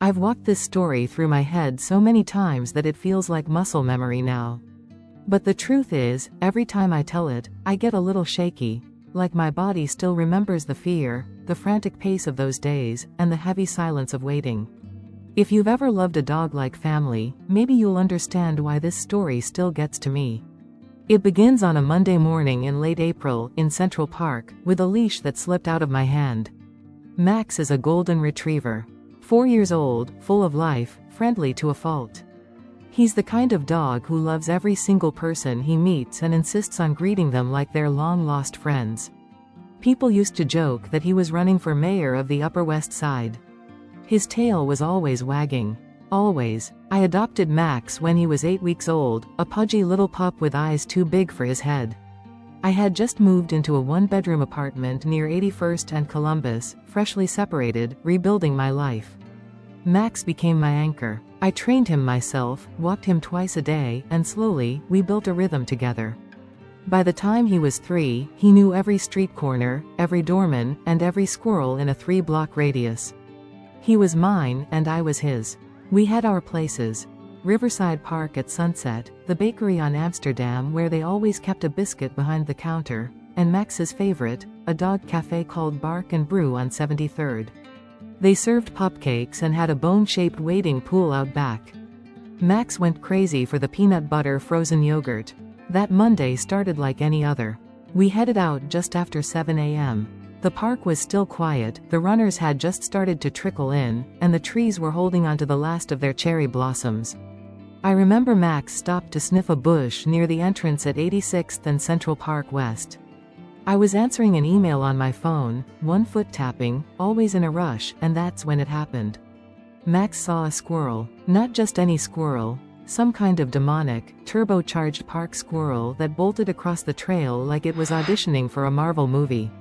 I've walked this story through my head so many times that it feels like muscle memory now. But the truth is, every time I tell it, I get a little shaky, like my body still remembers the fear, the frantic pace of those days, and the heavy silence of waiting. If you've ever loved a dog-like family, maybe you'll understand why this story still gets to me. It begins on a Monday morning in late April, in Central Park, with a leash that slipped out of my hand. Max is a golden retriever. 4 years old, full of life, friendly to a fault. He's the kind of dog who loves every single person he meets and insists on greeting them like they're long-lost friends. People used to joke that he was running for mayor of the Upper West Side. His tail was always wagging. Always. I adopted Max when he was 8 weeks old, a pudgy little pup with eyes too big for his head. I had just moved into a one-bedroom apartment near 81st and Columbus, freshly separated, rebuilding my life. Max became my anchor. I trained him myself, walked him twice a day, and slowly, we built a rhythm together. By the time he was 3, he knew every street corner, every doorman, and every squirrel in a 3-block radius. He was mine, and I was his. We had our places. Riverside Park at sunset, the bakery on Amsterdam where they always kept a biscuit behind the counter, and Max's favorite, a dog café called Bark Brew on 73rd. They served pupcakes and had a bone-shaped wading pool out back. Max went crazy for the peanut butter frozen yogurt. That Monday started like any other. We headed out just after 7 a.m. The park was still quiet, the runners had just started to trickle in, and the trees were holding onto the last of their cherry blossoms. I remember Max stopped to sniff a bush near the entrance at 86th and Central Park West. I was answering an email on my phone, one foot tapping, always in a rush, and that's when it happened. Max saw a squirrel. Not just any squirrel, some kind of demonic, turbocharged park squirrel that bolted across the trail like it was auditioning for a Marvel movie.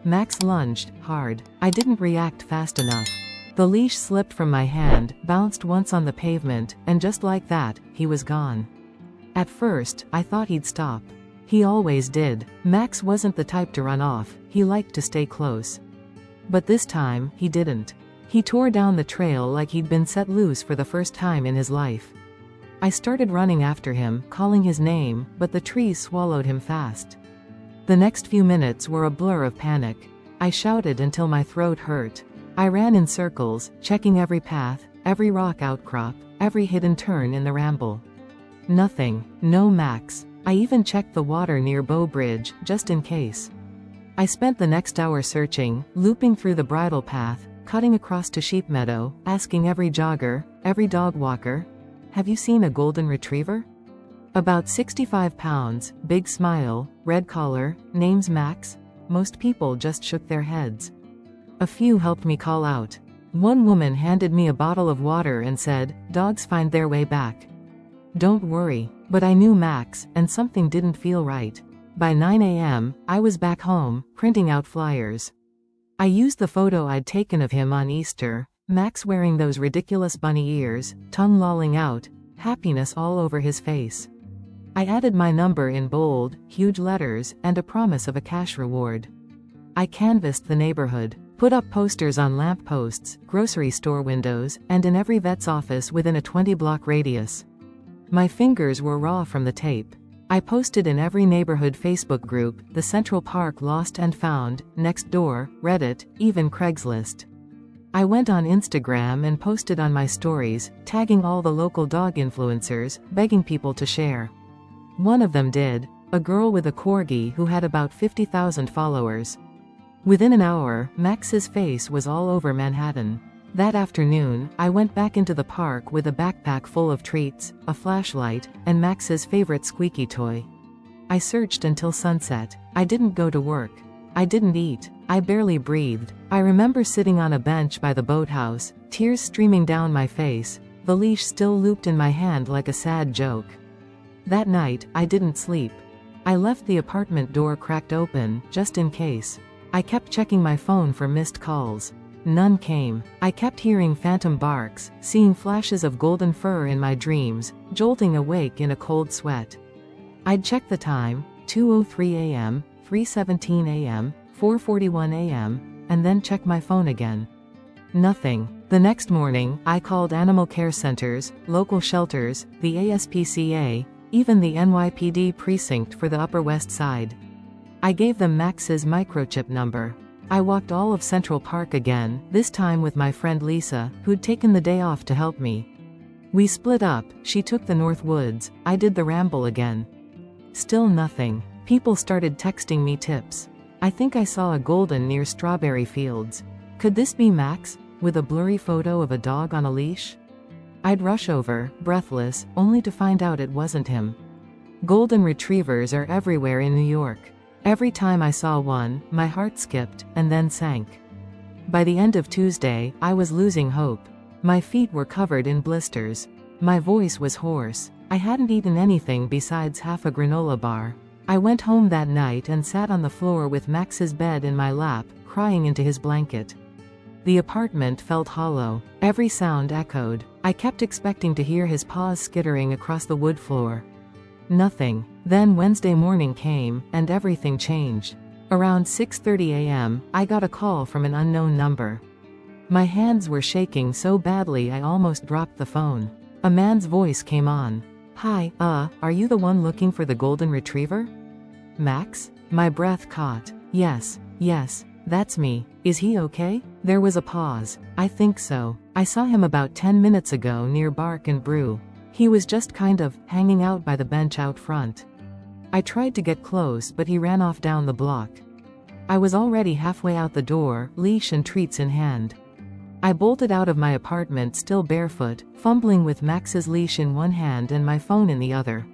Max lunged, hard. I didn't react fast enough. The leash slipped from my hand, bounced once on the pavement, and just like that, he was gone. At first, I thought he'd stop. He always did. Max wasn't the type to run off, he liked to stay close. But this time, he didn't. He tore down the trail like he'd been set loose for the first time in his life. I started running after him, calling his name, but the trees swallowed him fast. The next few minutes were a blur of panic. I shouted until my throat hurt. I ran in circles, checking every path, every rock outcrop, every hidden turn in the ramble. Nothing. No Max. I even checked the water near Bow Bridge, just in case. I spent the next hour searching, looping through the bridle path, cutting across to Sheep Meadow, asking every jogger, every dog walker, "Have you seen a golden retriever?" About 65 pounds, big smile, red collar, name's Max. Most people just shook their heads. A few helped me call out. One woman handed me a bottle of water and said, "Dogs find their way back." Don't worry. But I knew Max, and something didn't feel right. By 9 a.m., I was back home, printing out flyers. I used the photo I'd taken of him on Easter, Max wearing those ridiculous bunny ears, tongue lolling out, happiness all over his face. I added my number in bold, huge letters, and a promise of a cash reward. I canvassed the neighborhood, put up posters on lamp posts, grocery store windows, and in every vet's office within a 20-block radius. My fingers were raw from the tape. I posted in every neighborhood Facebook group, the Central Park Lost and Found, Nextdoor, Reddit, even Craigslist. I went on Instagram and posted on my stories, tagging all the local dog influencers, begging people to share. One of them did, a girl with a corgi who had about 50,000 followers. Within an hour, Max's face was all over Manhattan. That afternoon, I went back into the park with a backpack full of treats, a flashlight, and Max's favorite squeaky toy. I searched until sunset. I didn't go to work. I didn't eat. I barely breathed. I remember sitting on a bench by the boathouse, tears streaming down my face, the leash still looped in my hand like a sad joke. That night, I didn't sleep. I left the apartment door cracked open, just in case. I kept checking my phone for missed calls. None came. I kept hearing phantom barks, seeing flashes of golden fur in my dreams, jolting awake in a cold sweat. I'd check the time, 2:03 a.m., 3:17 a.m., 4:41 a.m., and then check my phone again. Nothing. The next morning, I called animal care centers, local shelters, the ASPCA, even the NYPD precinct for the Upper West Side. I gave them Max's microchip number. I walked all of Central Park again, this time with my friend Lisa, who'd taken the day off to help me. We split up, she took the North Woods, I did the ramble again. Still nothing. People started texting me tips. I think I saw a golden near Strawberry Fields. Could this be Max, with a blurry photo of a dog on a leash? I'd rush over, breathless, only to find out it wasn't him. Golden retrievers are everywhere in New York. Every time I saw one, my heart skipped, and then sank. By the end of Tuesday, I was losing hope. My feet were covered in blisters. My voice was hoarse. I hadn't eaten anything besides half a granola bar. I went home that night and sat on the floor with Max's bed in my lap, crying into his blanket. The apartment felt hollow. Every sound echoed. I kept expecting to hear his paws skittering across the wood floor. Nothing. Then Wednesday morning came, and everything changed. Around 6:30 a.m., I got a call from an unknown number. My hands were shaking so badly I almost dropped the phone. A man's voice came on. "Hi, are you the one looking for the golden retriever?" "Max?" My breath caught. Yes, that's me. Is he okay?" There was a pause. "I think so. I saw him about 10 minutes ago near Bark Brew. He was just kind of hanging out by the bench out front." I tried to get close, but he ran off down the block. I was already halfway out the door, leash and treats in hand. I bolted out of my apartment still barefoot, fumbling with Max's leash in one hand and my phone in the other.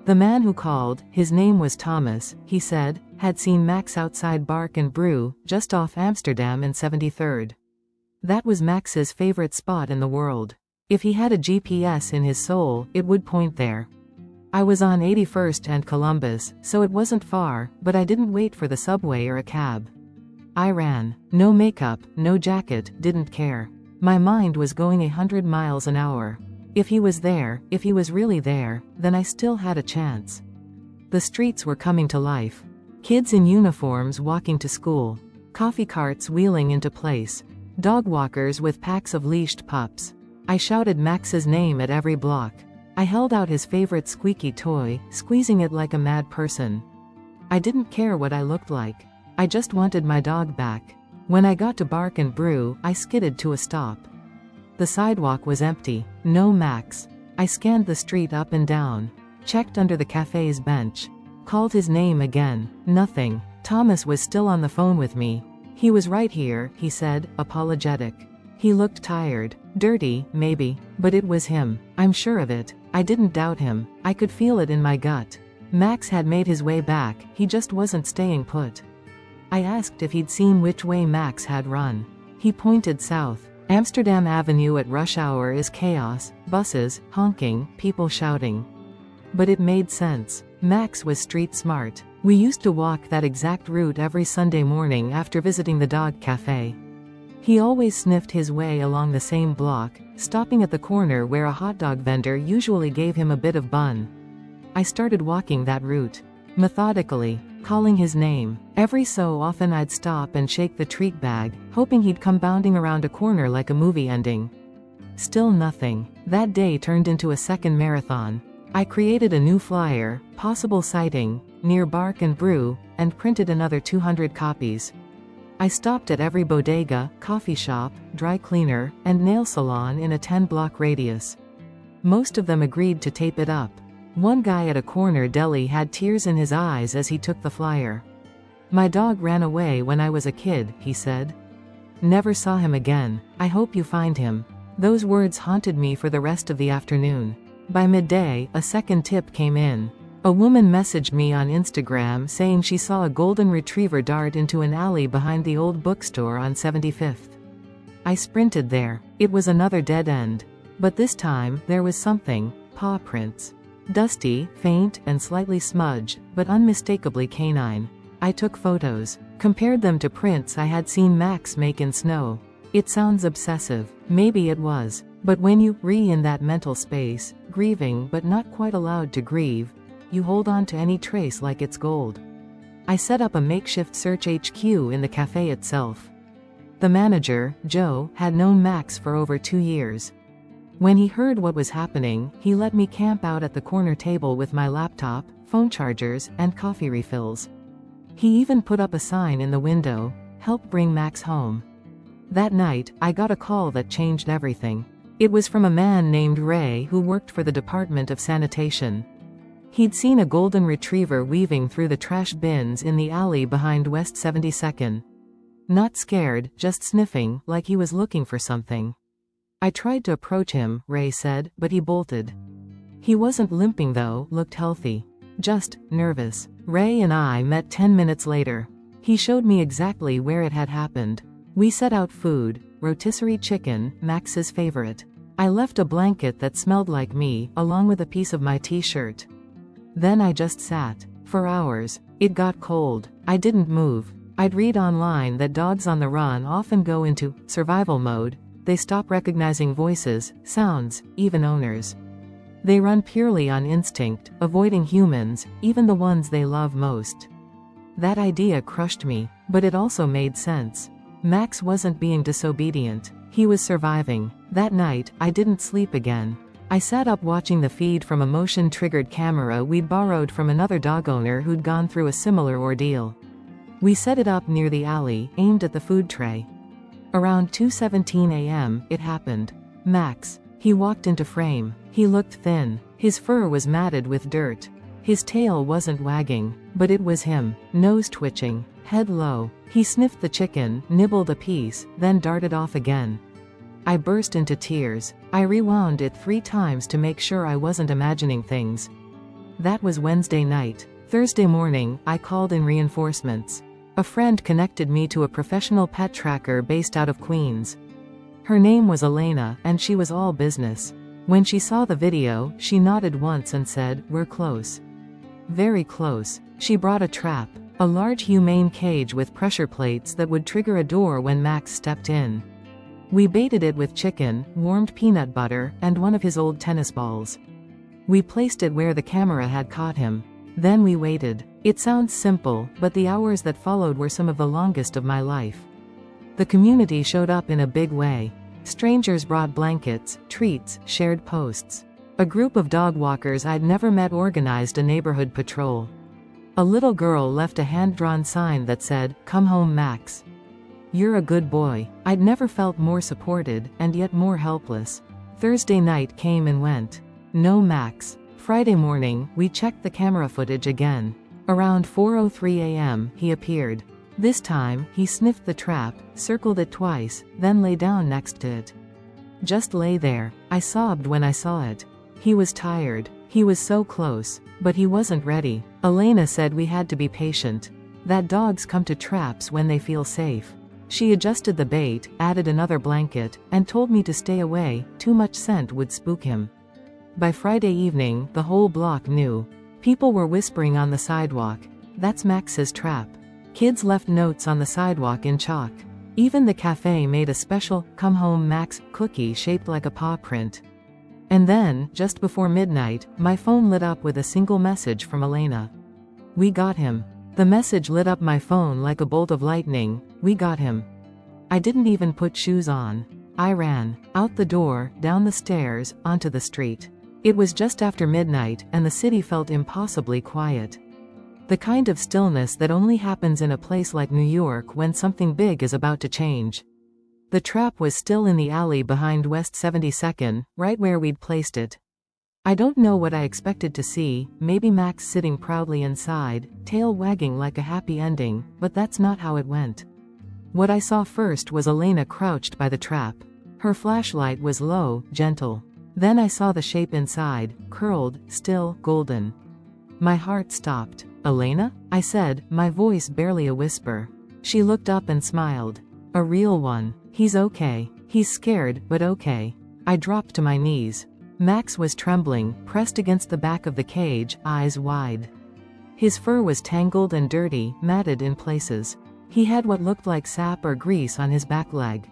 The man who called, his name was Thomas, he said, had seen Max outside Bark Brew, just off Amsterdam and 73rd. That was Max's favorite spot in the world. If he had a GPS in his soul, it would point there. I was on 81st and Columbus, so it wasn't far, but I didn't wait for the subway or a cab. I ran. No makeup, no jacket, didn't care. My mind was going 100 miles an hour. If he was there, if he was really there, then I still had a chance. The streets were coming to life. Kids in uniforms walking to school. Coffee carts wheeling into place. Dog walkers with packs of leashed pups. I shouted Max's name at every block. I held out his favorite squeaky toy, squeezing it like a mad person. I didn't care what I looked like. I just wanted my dog back. When I got to Bark Brew, I skidded to a stop. The sidewalk was empty. No Max. I scanned the street up and down. Checked under the cafe's bench. Called his name again. Nothing. Thomas was still on the phone with me. "He was right here," he said, apologetic. He looked tired. Dirty, maybe. But it was him. I'm sure of it. I didn't doubt him. I could feel it in my gut. Max had made his way back, he just wasn't staying put. I asked if he'd seen which way Max had run. He pointed south. Amsterdam Avenue at rush hour is chaos, buses, honking, people shouting. But it made sense. Max was street smart. We used to walk that exact route every Sunday morning after visiting the dog cafe. He always sniffed his way along the same block, stopping at the corner where a hot dog vendor usually gave him a bit of bun. I started walking that route. Methodically, calling his name. Every so often I'd stop and shake the treat bag, hoping he'd come bounding around a corner like a movie ending. Still nothing. That day turned into a second marathon. I created a new flyer, possible sighting, near Bark Brew, and printed another 200 copies. I stopped at every bodega, coffee shop, dry cleaner, and nail salon in a 10-block radius. Most of them agreed to tape it up. One guy at a corner deli had tears in his eyes as he took the flyer. "My dog ran away when I was a kid," he said. "Never saw him again. I hope you find him." Those words haunted me for the rest of the afternoon. By midday, a second tip came in. A woman messaged me on Instagram saying she saw a golden retriever dart into an alley behind the old bookstore on 75th. I sprinted there. It was another dead end. But this time, there was something. Paw prints. Dusty, faint, and slightly smudged, but unmistakably canine. I took photos. Compared them to prints I had seen Max make in snow. It sounds obsessive. Maybe it was. But when you're in that mental space, grieving but not quite allowed to grieve, you hold on to any trace like it's gold. I set up a makeshift search HQ in the cafe itself. The manager, Joe, had known Max for over 2 years. When he heard what was happening, he let me camp out at the corner table with my laptop, phone chargers, and coffee refills. He even put up a sign in the window, "Help bring Max home." That night, I got a call that changed everything. It was from a man named Ray who worked for the Department of Sanitation. He'd seen a golden retriever weaving through the trash bins in the alley behind West 72nd. Not scared, just sniffing, like he was looking for something. I tried to approach him, Ray said, but he bolted. He wasn't limping though, looked healthy. Just nervous. Ray and I met 10 minutes later. He showed me exactly where it had happened. We set out food, rotisserie chicken, Max's favorite. I left a blanket that smelled like me, along with a piece of my t-shirt. Then I just sat. For hours. It got cold. I didn't move. I'd read online that dogs on the run often go into survival mode. They stop recognizing voices, sounds, even owners. They run purely on instinct, avoiding humans, even the ones they love most. That idea crushed me, but it also made sense. Max wasn't being disobedient. He was surviving. That night, I didn't sleep again. I sat up watching the feed from a motion-triggered camera we'd borrowed from another dog owner who'd gone through a similar ordeal. We set it up near the alley, aimed at the food tray. Around 2:17 a.m., it happened. Max. He walked into frame. He looked thin. His fur was matted with dirt. His tail wasn't wagging, but it was him. Nose twitching. Head low. He sniffed the chicken, nibbled a piece, then darted off again. I burst into tears. I rewound it 3 times to make sure I wasn't imagining things. That was Wednesday night. Thursday morning, I called in reinforcements. A friend connected me to a professional pet tracker based out of Queens. Her name was Elena, and she was all business. When she saw the video, she nodded once and said, "We're close." Very close. She brought a trap. A large humane cage with pressure plates that would trigger a door when Max stepped in. We baited it with chicken, warmed peanut butter, and one of his old tennis balls. We placed it where the camera had caught him. Then we waited. It sounds simple, but the hours that followed were some of the longest of my life. The community showed up in a big way. Strangers brought blankets, treats, shared posts. A group of dog walkers I'd never met organized a neighborhood patrol. A little girl left a hand-drawn sign that said, "Come home, Max. You're a good boy." I'd never felt more supported, and yet more helpless. Thursday night came and went. No Max. Friday morning, we checked the camera footage again. Around 4:03 a.m., he appeared. This time, he sniffed the trap, circled it twice, then lay down next to it. Just lay there. I sobbed when I saw it. He was tired. He was so close. But he wasn't ready. Elena said we had to be patient. That dogs come to traps when they feel safe. She adjusted the bait, added another blanket, and told me to stay away, too much scent would spook him. By Friday evening, the whole block knew. People were whispering on the sidewalk, "That's Max's trap." Kids left notes on the sidewalk in chalk. Even the café made a special, "Come home Max" cookie shaped like a paw print. And then, just before midnight, my phone lit up with a single message from Elena. "We got him." The message lit up my phone like a bolt of lightning. "We got him." I didn't even put shoes on. I ran. Out the door, down the stairs, onto the street. It was just after midnight, and the city felt impossibly quiet. The kind of stillness that only happens in a place like New York when something big is about to change. The trap was still in the alley behind West 72nd, right where we'd placed it. I don't know what I expected to see, maybe Max sitting proudly inside, tail wagging like a happy ending, but that's not how it went. What I saw first was Elena crouched by the trap. Her flashlight was low, gentle. Then I saw the shape inside, curled, still, golden. My heart stopped. "Elena?" I said, my voice barely a whisper. She looked up and smiled. "A real one. He's okay. He's scared, but okay." I dropped to my knees. Max was trembling, pressed against the back of the cage, eyes wide. His fur was tangled and dirty, matted in places. He had what looked like sap or grease on his back leg.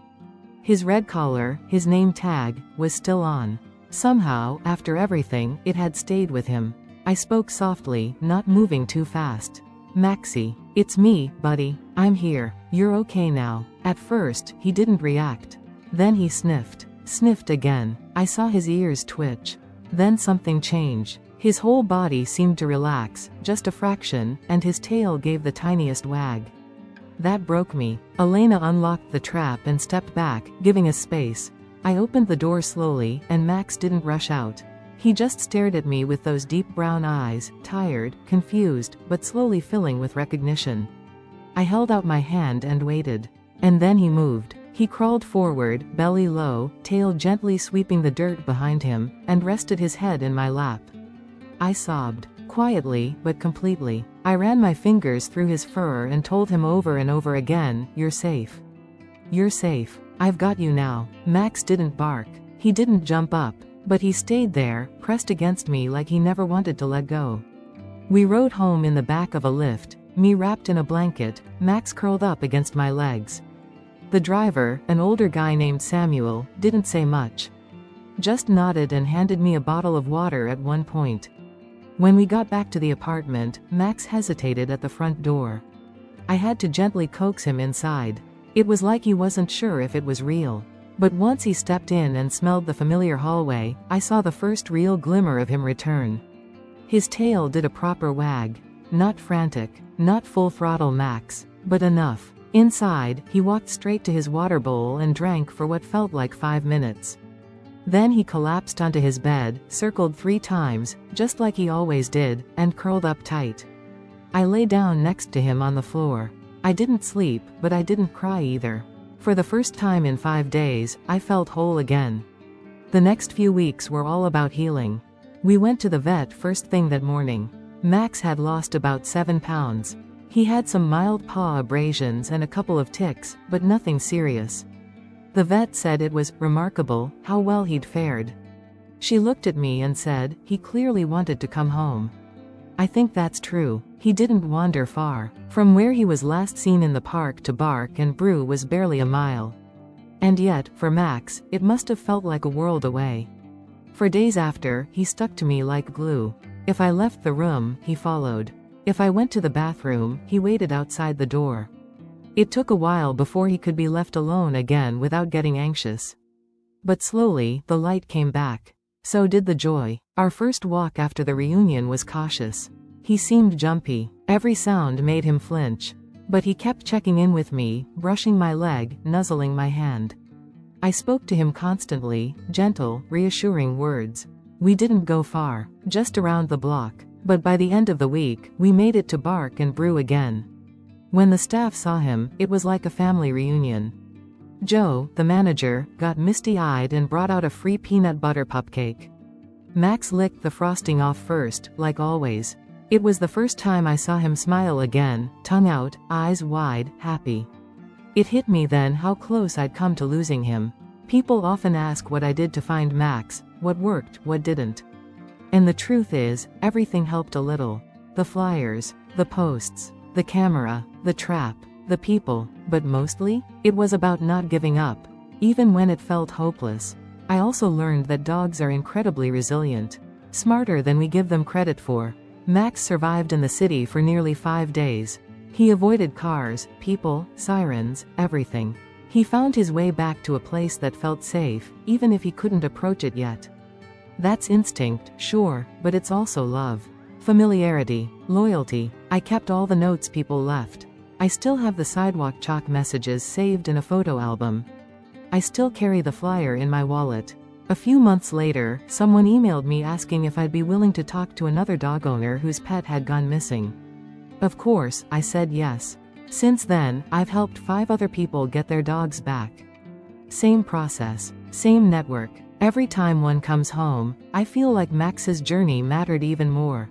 His red collar, his name tag, was still on. Somehow, after everything, it had stayed with him. I spoke softly, not moving too fast. "Maxie. It's me, buddy." I'm here. You're okay now. At first, he didn't react. Then he sniffed. Sniffed again. I saw his ears twitch. Then something changed. His whole body seemed to relax, just a fraction, and his tail gave the tiniest wag. That broke me. Elena unlocked the trap and stepped back, giving us space. I opened the door slowly, and Max didn't rush out. He just stared at me with those deep brown eyes, tired, confused, but slowly filling with recognition. I held out my hand and waited. And then he moved. He crawled forward, belly low, tail gently sweeping the dirt behind him, and rested his head in my lap. I sobbed. Quietly, but completely. I ran my fingers through his fur and told him over and over again, "You're safe. You're safe. I've got you now." Max didn't bark. He didn't jump up. But he stayed there, pressed against me like he never wanted to let go. We rode home in the back of a lift, me wrapped in a blanket, Max curled up against my legs. The driver, an older guy named Samuel, didn't say much. Just nodded and handed me a bottle of water at one point. When we got back to the apartment, Max hesitated at the front door. I had to gently coax him inside. It was like he wasn't sure if it was real. But once he stepped in and smelled the familiar hallway, I saw the first real glimmer of him return. His tail did a proper wag. Not frantic, not full throttle Max, but enough. Inside, he walked straight to his water bowl and drank for what felt like 5 minutes. Then he collapsed onto his bed, circled 3 times, just like he always did, and curled up tight. I lay down next to him on the floor. I didn't sleep, but I didn't cry either. For the first time in 5 days, I felt whole again. The next few weeks were all about healing. We went to the vet first thing that morning. Max had lost about 7 pounds. He had some mild paw abrasions and a couple of ticks, but nothing serious. The vet said it was remarkable how well he'd fared. She looked at me and said, "He clearly wanted to come home." I think that's true. He didn't wander far. From where he was last seen in the park to Bark and Brew was barely a mile. And yet, for Max, it must have felt like a world away. For days after, he stuck to me like glue. If I left the room, he followed. If I went to the bathroom, he waited outside the door. It took a while before he could be left alone again without getting anxious. But slowly, the light came back. So did the joy. Our first walk after the reunion was cautious. He seemed jumpy. Every sound made him flinch. But he kept checking in with me, brushing my leg, nuzzling my hand. I spoke to him constantly, gentle, reassuring words. We didn't go far, just around the block. But by the end of the week, we made it to Bark and Brew again. When the staff saw him, it was like a family reunion. Joe, the manager, got misty-eyed and brought out a free peanut butter cupcake. Max licked the frosting off first, like always. It was the first time I saw him smile again, tongue out, eyes wide, happy. It hit me then how close I'd come to losing him. People often ask what I did to find Max, what worked, what didn't. And the truth is, everything helped a little. The flyers, the posts, the camera, the trap, the people, but mostly, it was about not giving up, even when it felt hopeless. I also learned that dogs are incredibly resilient, smarter than we give them credit for. Max survived in the city for nearly 5 days. He avoided cars, people, sirens, everything. He found his way back to a place that felt safe, even if he couldn't approach it yet. That's instinct, sure, but it's also love. Familiarity, loyalty. I kept all the notes people left. I still have the sidewalk chalk messages saved in a photo album. I still carry the flyer in my wallet. A few months later, someone emailed me asking if I'd be willing to talk to another dog owner whose pet had gone missing. Of course, I said yes. Since then, I've helped 5 other people get their dogs back. Same process, same network. Every time one comes home, I feel like Max's journey mattered even more.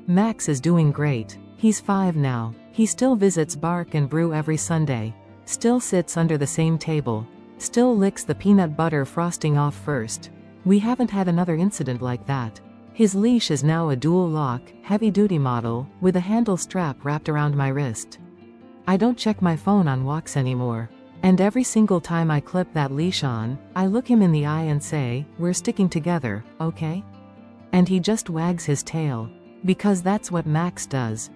Max is doing great. He's 5 now. He still visits Bark and Brew every Sunday. Still sits under the same table. Still licks the peanut butter frosting off first. We haven't had another incident like that. His leash is now a dual-lock, heavy-duty model, with a handle strap wrapped around my wrist. I don't check my phone on walks anymore. And every single time I clip that leash on, I look him in the eye and say, "We're sticking together, okay?" And he just wags his tail. Because that's what Max does.